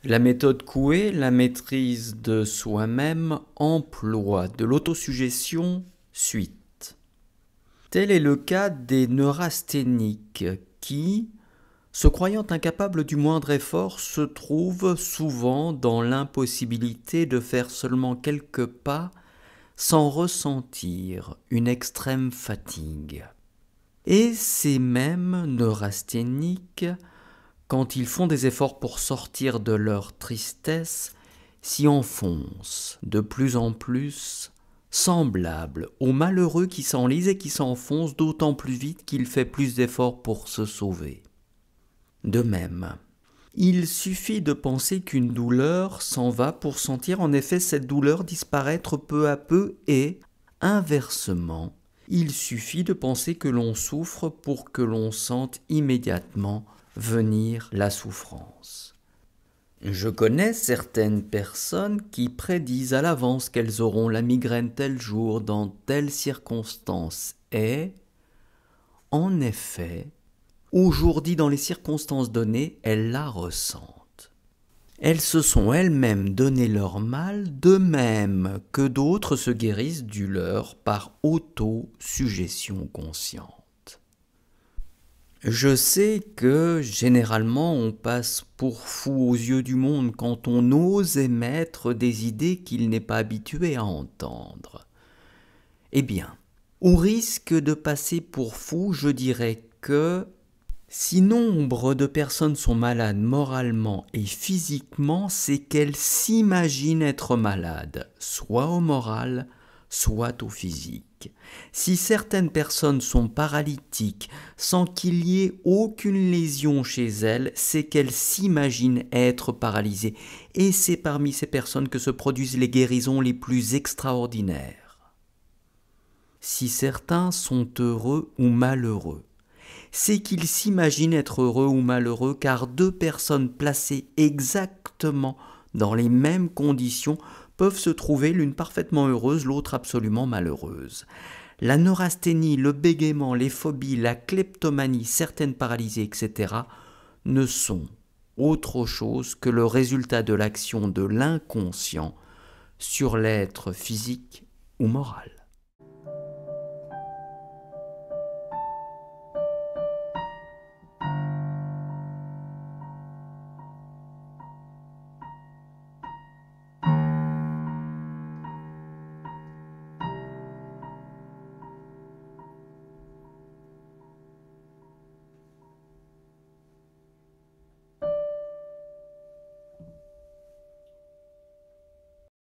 La méthode Coué, la maîtrise de soi-même, emploie de l'autosuggestion, suite. Tel est le cas des neurasthéniques qui, se croyant incapables du moindre effort, se trouvent souvent dans l'impossibilité de faire seulement quelques pas sans ressentir une extrême fatigue. Et ces mêmes neurasthéniques, quand ils font des efforts pour sortir de leur tristesse, s'y enfoncent de plus en plus, semblables aux malheureux qui s'enlisent et qui s'enfoncent d'autant plus vite qu'il fait plus d'efforts pour se sauver. De même, il suffit de penser qu'une douleur s'en va pour sentir en effet cette douleur disparaître peu à peu et, inversement, il suffit de penser que l'on souffre pour que l'on sente immédiatement venir la souffrance. Je connais certaines personnes qui prédisent à l'avance qu'elles auront la migraine tel jour, dans telle circonstance, et, en effet, au jour dit dans les circonstances données, elles la ressentent. Elles se sont elles-mêmes donné leur mal, de même que d'autres se guérissent du leur par auto-suggestion consciente. Je sais que, généralement, on passe pour fou aux yeux du monde quand on ose émettre des idées qu'il n'est pas habitué à entendre. Eh bien, au risque de passer pour fou, je dirais que si nombre de personnes sont malades moralement et physiquement, c'est qu'elles s'imaginent être malades, soit au moral, soit au physique. Si certaines personnes sont paralytiques sans qu'il y ait aucune lésion chez elles, c'est qu'elles s'imaginent être paralysées. Et c'est parmi ces personnes que se produisent les guérisons les plus extraordinaires. Si certains sont heureux ou malheureux, c'est qu'ils s'imaginent être heureux ou malheureux, car deux personnes placées exactement dans les mêmes conditions peuvent se trouver l'une parfaitement heureuse, l'autre absolument malheureuse. La neurasthénie, le bégaiement, les phobies, la kleptomanie, certaines paralysies, etc. ne sont autre chose que le résultat de l'action de l'inconscient sur l'être physique ou moral.